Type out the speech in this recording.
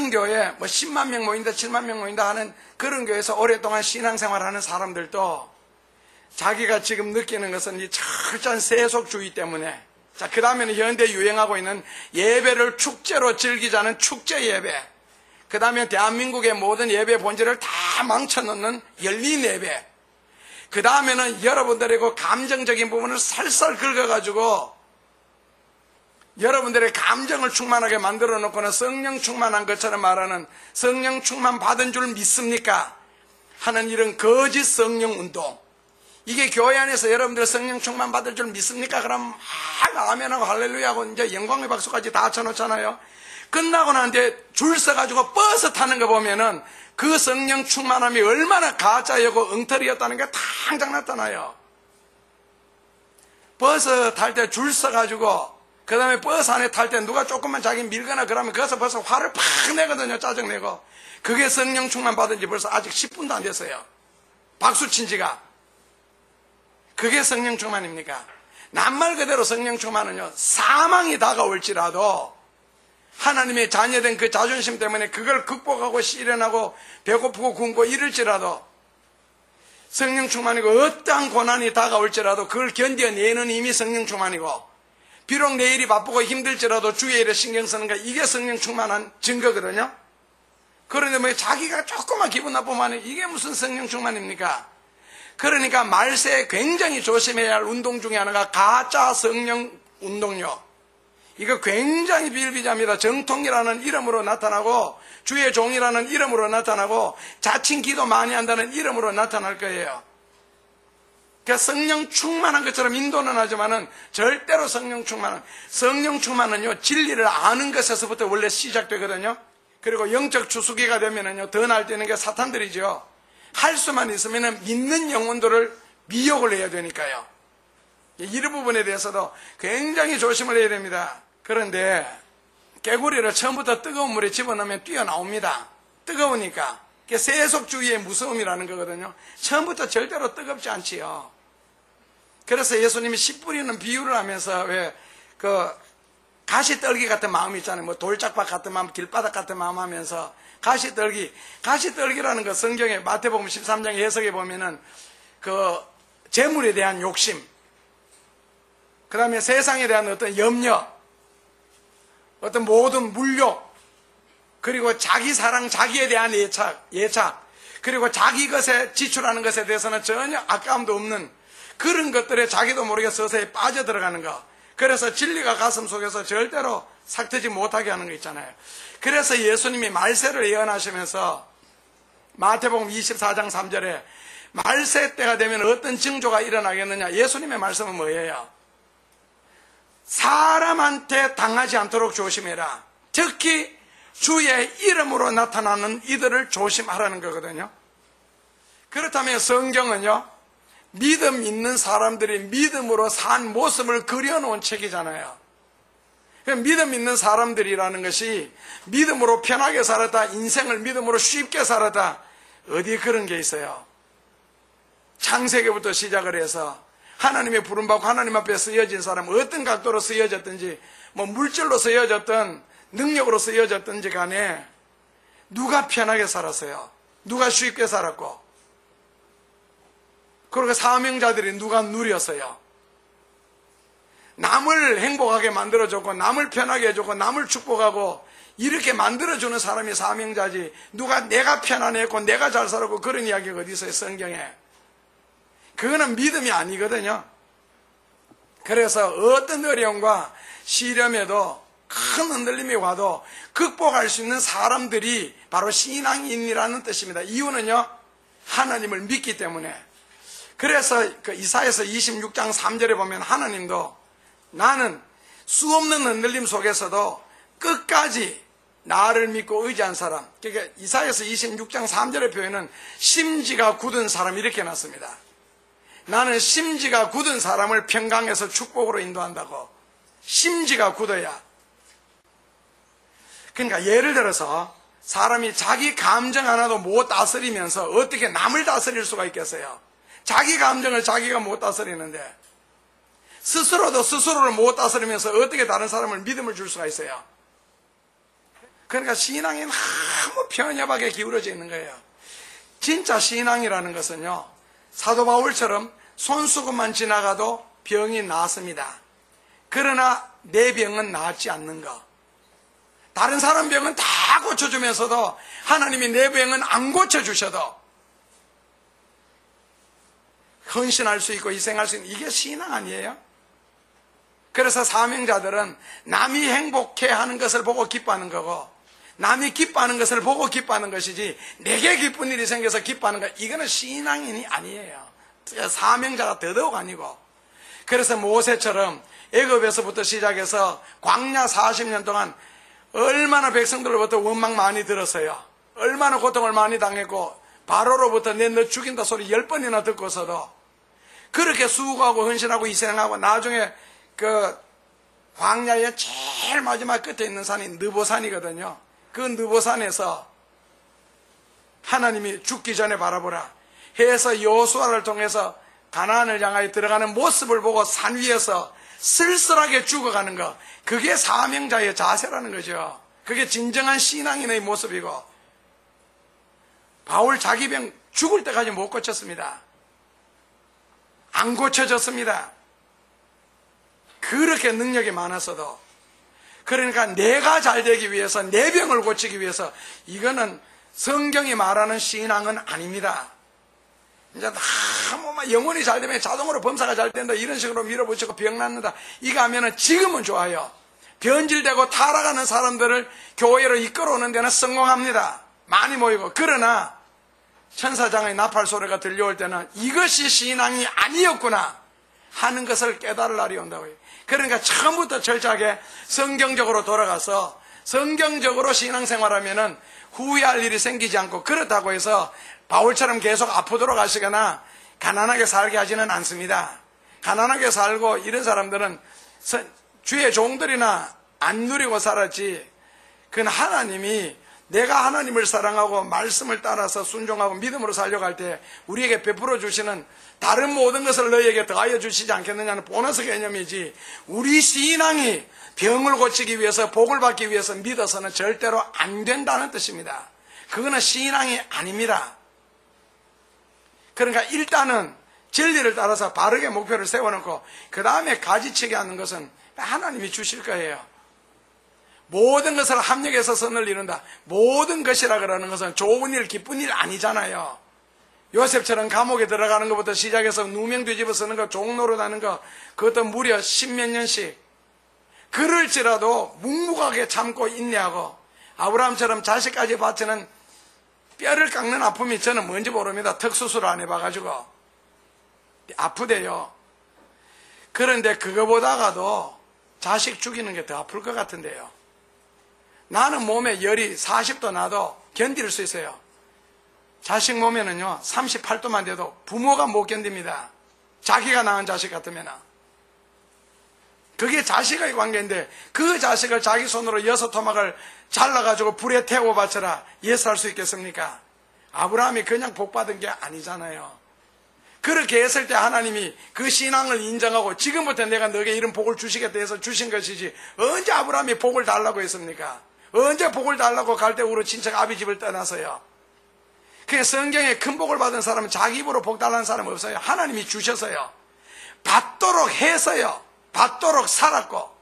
어떤 교회, 뭐 10만 명 모인다, 7만 명 모인다 하는 그런 교회에서 오랫동안 신앙생활하는 사람들도 자기가 지금 느끼는 것은 이 철저한 세속주의 때문에, 자, 그 다음에는 현대 유행하고 있는 예배를 축제로 즐기자는 축제 예배, 그 다음에 대한민국의 모든 예배 본질을 다 망쳐놓는 열린 예배, 그 다음에는 여러분들의 그 감정적인 부분을 살살 긁어가지고 여러분들의 감정을 충만하게 만들어 놓고는 성령 충만한 것처럼 말하는, 성령 충만 받은 줄 믿습니까? 하는 이런 거짓 성령 운동. 이게 교회 안에서 여러분들 성령 충만 받을 줄 믿습니까? 그럼 아멘하고 할렐루야하고 이제 영광의 박수까지 다 쳐놓잖아요. 끝나고 난 뒤에 줄 서가지고 버스 타는 거 보면은 그 성령 충만함이 얼마나 가짜였고 엉터리였다는 게 당장 나타나요. 버스 탈 때 줄 서가지고 그 다음에 버스 안에 탈 때 누가 조금만 자기 밀거나 그러면 거기서 벌써 화를 팍 내거든요. 짜증내고. 그게 성령 충만 받은 지 벌써 아직 10분도 안 됐어요. 박수 친 지가. 그게 성령 충만입니까? 낱말 그대로 성령 충만은요, 사망이 다가올지라도 하나님의 자녀된 그 자존심 때문에 그걸 극복하고 실현하고 배고프고 굶고 이럴지라도, 성령 충만이고 어떠한 고난이 다가올지라도 그걸 견뎌내는 힘이 성령 충만이고, 비록 내일이 바쁘고 힘들지라도 주의 일에 신경 쓰는 거, 이게 성령 충만한 증거거든요. 그런데 뭐 자기가 조금만 기분 나쁘면 이게 무슨 성령 충만입니까? 그러니까 말세에 굉장히 조심해야 할 운동 중에 하나가 가짜 성령 운동요. 이거 굉장히 비일비재합니다. 정통이라는 이름으로 나타나고 주의 종이라는 이름으로 나타나고 자칭 기도 많이 한다는 이름으로 나타날 거예요. 그러니까 성령 충만한 것처럼 인도는 하지만은 절대로 성령 충만은요, 진리를 아는 것에서부터 원래 시작되거든요. 그리고 영적 주수기가 되면은요, 더 날뛰는 게 사탄들이죠. 할 수만 있으면은 믿는 영혼들을 미혹을 해야 되니까요. 이 부분에 대해서도 굉장히 조심을 해야 됩니다. 그런데 개구리를 처음부터 뜨거운 물에 집어넣으면 뛰어나옵니다. 뜨거우니까. 그게 세속주의의 무서움이라는 거거든요. 처음부터 절대로 뜨겁지 않지요. 그래서 예수님이 씨 뿌리는 비유를 하면서 가시떨기 같은 마음이 있잖아요. 뭐 돌짝밭 같은 마음, 길바닥 같은 마음 하면서 가시떨기라는 거 성경에 마태복음 13장 해석에 보면은 그 재물에 대한 욕심, 그 다음에 세상에 대한 어떤 염려, 어떤 모든 물욕, 그리고 자기 사랑, 자기에 대한 예착, 그리고 자기 것에 지출하는 것에 대해서는 전혀 아까움도 없는 그런 것들에 자기도 모르게 서서히 빠져들어가는 거. 그래서 진리가 가슴 속에서 절대로 삭트지 못하게 하는 거 있잖아요. 그래서 예수님이 말세를 예언하시면서 마태복음 24장 3절에 말세 때가 되면 어떤 징조가 일어나겠느냐, 예수님의 말씀은 뭐예요? 사람한테 당하지 않도록 조심해라. 특히 주의 이름으로 나타나는 이들을 조심하라는 거거든요. 그렇다면 성경은요, 믿음 있는 사람들이 믿음으로 산 모습을 그려놓은 책이잖아요. 믿음 있는 사람들이라는 것이 믿음으로 편하게 살았다, 인생을 믿음으로 쉽게 살았다, 어디 그런 게 있어요? 창세기부터 시작을 해서 하나님의 부름받고 하나님 앞에 쓰여진 사람, 어떤 각도로 쓰여졌든지, 뭐 물질로 쓰여졌든 능력으로 쓰여졌든지 간에 누가 편하게 살았어요? 누가 쉽게 살았고, 그리고 사명자들이 누가 누렸어요? 남을 행복하게 만들어줬고, 남을 편하게 해줬고, 남을 축복하고, 이렇게 만들어주는 사람이 사명자지, 누가 내가 편안했고 내가 잘 살았고 그런 이야기가 어디 있어요, 성경에? 그거는 믿음이 아니거든요. 그래서 어떤 어려움과 시련에도 큰 흔들림이 와도 극복할 수 있는 사람들이 바로 신앙인이라는 뜻입니다. 이유는요, 하나님을 믿기 때문에. 그래서 이사야서 26장 3절에 보면 하나님도 나는 수없는 흔들림 속에서도 끝까지 나를 믿고 의지한 사람, 그러니까 이사야서 26장 3절의 표현은 심지가 굳은 사람 이렇게 해놨습니다. 나는 심지가 굳은 사람을 평강에서 축복으로 인도한다고. 심지가 굳어야. 그러니까 예를 들어서 사람이 자기 감정 하나도 못 다스리면서 어떻게 남을 다스릴 수가 있겠어요? 자기 감정을 자기가 못 다스리는데, 스스로도 스스로를 못 다스리면서 어떻게 다른 사람을 믿음을 줄 수가 있어요? 그러니까 신앙이 너무 편협하게 기울어져 있는 거예요. 진짜 신앙이라는 것은요, 사도 바울처럼 손수건만 지나가도 병이 나았습니다. 그러나 내 병은 나았지 않는 것. 다른 사람 병은 다 고쳐주면서도 하나님이 내 병은 안 고쳐주셔도 헌신할 수 있고 희생할 수 있는, 이게 신앙 아니에요? 그래서 사명자들은 남이 행복해하는 것을 보고 기뻐하는 거고, 남이 기뻐하는 것을 보고 기뻐하는 것이지 내게 기쁜 일이 생겨서 기뻐하는 것, 이거는 신앙인이 아니에요. 사명자가 더더욱 아니고. 그래서 모세처럼 애굽에서부터 시작해서 광야 40년 동안 얼마나 백성들로부터 원망 많이 들었어요. 얼마나 고통을 많이 당했고, 바로로부터 너 죽인다 소리 10번이나 듣고서도 그렇게 수고하고 헌신하고 희생하고, 나중에 그 광야의 제일 마지막 끝에 있는 산이 느보산이거든요. 그 느보산에서 하나님이 죽기 전에 바라보라 해서 여호수아를 통해서 가나안을 향하여 들어가는 모습을 보고 산 위에서 쓸쓸하게 죽어가는 것, 그게 사명자의 자세라는 거죠. 그게 진정한 신앙인의 모습이고, 바울 자기 병 죽을 때까지 못 고쳤습니다. 안 고쳐졌습니다. 그렇게 능력이 많았어도. 그러니까 내가 잘 되기 위해서, 내 병을 고치기 위해서, 이거는 성경이 말하는 신앙은 아닙니다. 이제 너무 영혼이 잘 되면 자동으로 범사가 잘 된다, 이런 식으로 밀어붙이고 병 낫는다, 이거 하면은 지금은 좋아요. 변질되고 타락하는 사람들을 교회로 이끌어오는 데는 성공합니다. 많이 모이고. 그러나 천사장의 나팔 소리가 들려올 때는 이것이 신앙이 아니었구나 하는 것을 깨달을 날이 온다고요. 그러니까 처음부터 철저하게 성경적으로 돌아가서 성경적으로 신앙생활하면은 후회할 일이 생기지 않고, 그렇다고 해서 바울처럼 계속 아프도록 하시거나 가난하게 살게 하지는 않습니다. 가난하게 살고 이런 사람들은 주의 종들이나 안 누리고 살았지, 그건 하나님이, 내가 하나님을 사랑하고 말씀을 따라서 순종하고 믿음으로 살려고 할 때 우리에게 베풀어 주시는 다른 모든 것을 너희에게 더하여 주시지 않겠느냐는 보너스 개념이지, 우리 신앙이 병을 고치기 위해서, 복을 받기 위해서 믿어서는 절대로 안 된다는 뜻입니다. 그거는 신앙이 아닙니다. 그러니까 일단은 진리를 따라서 바르게 목표를 세워놓고 그 다음에 가지치기 하는 것은 하나님이 주실 거예요. 모든 것을 합력해서 선을 이룬다. 모든 것이라 그러는 것은 좋은 일, 기쁜 일 아니잖아요. 요셉처럼 감옥에 들어가는 것부터 시작해서 누명 뒤집어 쓰는 거, 종노릇 하는 거, 그것도 무려 10몇 년씩. 그럴지라도 묵묵하게 참고 인내하고, 아브라함처럼 자식까지 바치는 뼈를 깎는 아픔이 저는 뭔지 모릅니다. 턱수술 안 해봐가지고. 아프대요. 그런데 그거보다가도 자식 죽이는 게 더 아플 것 같은데요. 나는 몸에 열이 40도 나도 견딜 수 있어요. 자식 몸에는요 38도만 돼도 부모가 못 견딥니다. 자기가 낳은 자식 같으면. 그게 자식의 관계인데, 그 자식을 자기 손으로 6토막을 잘라가지고 불에 태워 바쳐라 예수할 수 있겠습니까? 아브라함이 그냥 복받은 게 아니잖아요. 그렇게 했을 때 하나님이 그 신앙을 인정하고 지금부터 내가 너에게 이런 복을 주시겠다 해서 주신 것이지, 언제 아브라함이 복을 달라고 했습니까? 언제 복을 달라고 갈대우로 친척 아비 집을 떠나서요. 그게 성경에 큰 복을 받은 사람은 자기 입으로 복 달라는 사람은 없어요. 하나님이 주셔서요. 받도록 해서요. 받도록 살았고,